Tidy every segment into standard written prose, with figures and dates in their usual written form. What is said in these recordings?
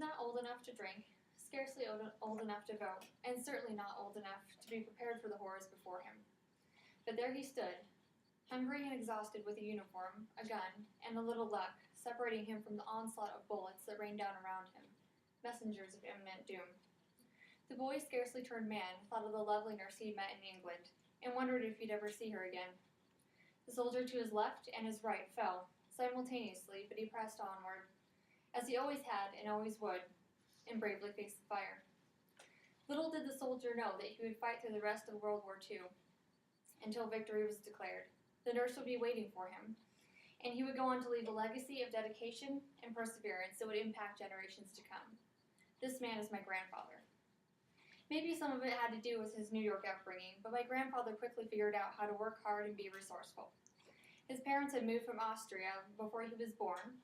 not old enough to drink, scarcely old enough to vote, and certainly not old enough to be prepared for the horrors before him. But there he stood, hungry and exhausted, with a uniform, a gun, and a little luck separating him from the onslaught of bullets that rained down around him, messengers of imminent doom. The boy scarcely turned man, thought of the lovely nurse he'd met in England, and wondered if he'd ever see her again. The soldier to his left and his right fell, simultaneously, but he pressed onward, as he always had and always would, and bravely faced the fire. Little did the soldier know that he would fight through the rest of World War II, until victory was declared. The nurse would be waiting for him, and he would go on to leave a legacy of dedication and perseverance that would impact generations to come. This man is my grandfather. Maybe some of it had to do with his New York upbringing, but my grandfather quickly figured out how to work hard and be resourceful. His parents had moved from Austria before he was born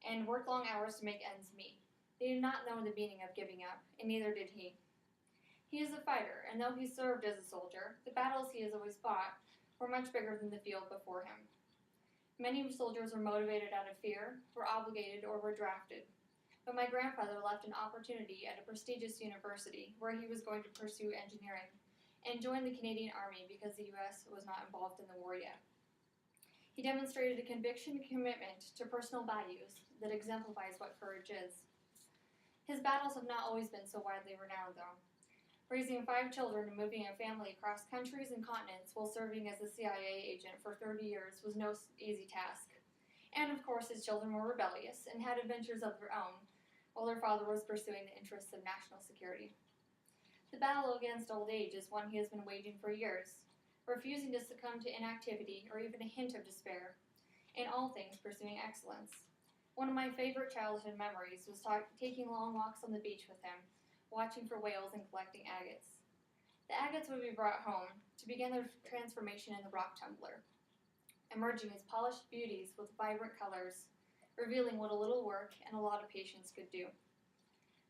and worked long hours to make ends meet. They did not know the meaning of giving up, and neither did he. He is a fighter, and though he served as a soldier, the battles he has always fought were much bigger than the field before him. Many soldiers were motivated out of fear, were obligated, or were drafted. But my grandfather left an opportunity at a prestigious university where he was going to pursue engineering and join the Canadian Army because the U.S. was not involved in the war yet. He demonstrated a conviction and commitment to personal values that exemplifies what courage is. His battles have not always been so widely renowned, though. Raising 5 children and moving a family across countries and continents while serving as a CIA agent for 30 years was no easy task. And of course, his children were rebellious and had adventures of their own, while their father was pursuing the interests of national security. The battle against old age is one he has been waging for years, refusing to succumb to inactivity or even a hint of despair, in all things pursuing excellence. One of my favorite childhood memories was taking long walks on the beach with him, watching for whales and collecting agates. The agates would be brought home to begin their transformation in the rock tumbler, emerging as polished beauties with vibrant colors, revealing what a little work and a lot of patience could do.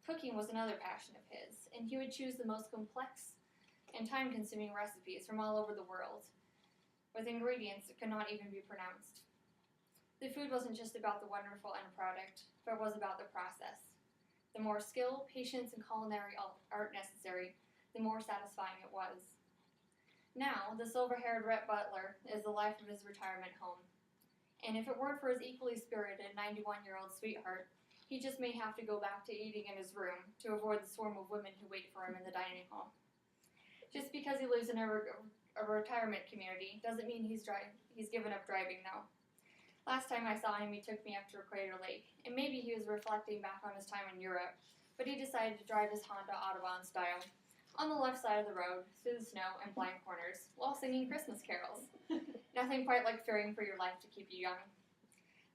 Cooking was another passion of his, and he would choose the most complex and time-consuming recipes from all over the world, with ingredients that could not even be pronounced. The food wasn't just about the wonderful end product, but was about the process. The more skill, patience, and culinary art necessary, the more satisfying it was. Now, the silver-haired Rhett Butler is the life of his retirement home. And if it weren't for his equally spirited 91-year-old sweetheart, he just may have to go back to eating in his room to avoid the swarm of women who wait for him in the dining hall. Just because he lives in a retirement community doesn't mean he's given up driving, though. Last time I saw him, he took me up to Crater Lake, and maybe he was reflecting back on his time in Europe, but he decided to drive his Honda Autobahn style on the left side of the road, through the snow and blind corners, while singing Christmas carols. Nothing quite like fearing for your life to keep you young.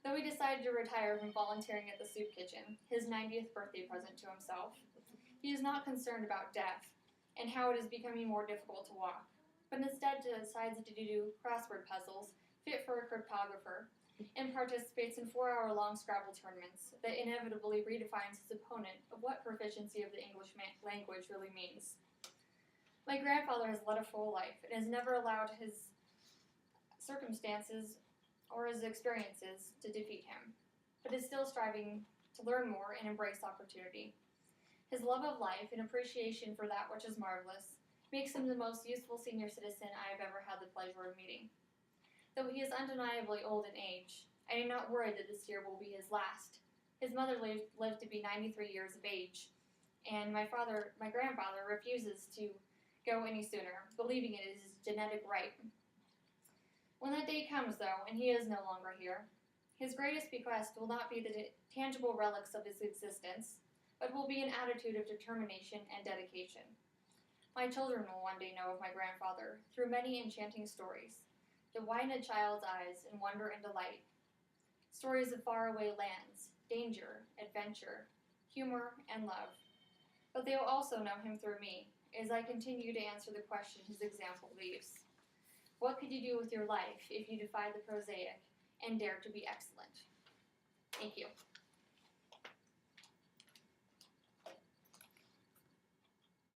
Though he decided to retire from volunteering at the soup kitchen, his 90th birthday present to himself, he is not concerned about death and how it is becoming more difficult to walk, but instead decides to do crossword puzzles fit for a cryptographer, and participates in 4-hour-long Scrabble tournaments that inevitably redefines his opponent of what proficiency of the English language really means. My grandfather has led a full life and has never allowed his circumstances or his experiences to defeat him, but is still striving to learn more and embrace opportunity. His love of life and appreciation for that which is marvelous makes him the most useful senior citizen I have ever had the pleasure of meeting. Though he is undeniably old in age, I am not worried that this year will be his last. His mother lived to be 93 years of age, and my grandfather refuses to go any sooner, believing it is his genetic right. When that day comes, though, and he is no longer here, his greatest bequest will not be the tangible relics of his existence, but will be an attitude of determination and dedication. My children will one day know of my grandfather through many enchanting stories that widen a child's eyes in wonder and delight. Stories of faraway lands, danger, adventure, humor, and love. But they will also know him through me, as I continue to answer the question his example leaves. What could you do with your life if you defied the prosaic and dared to be excellent? Thank you.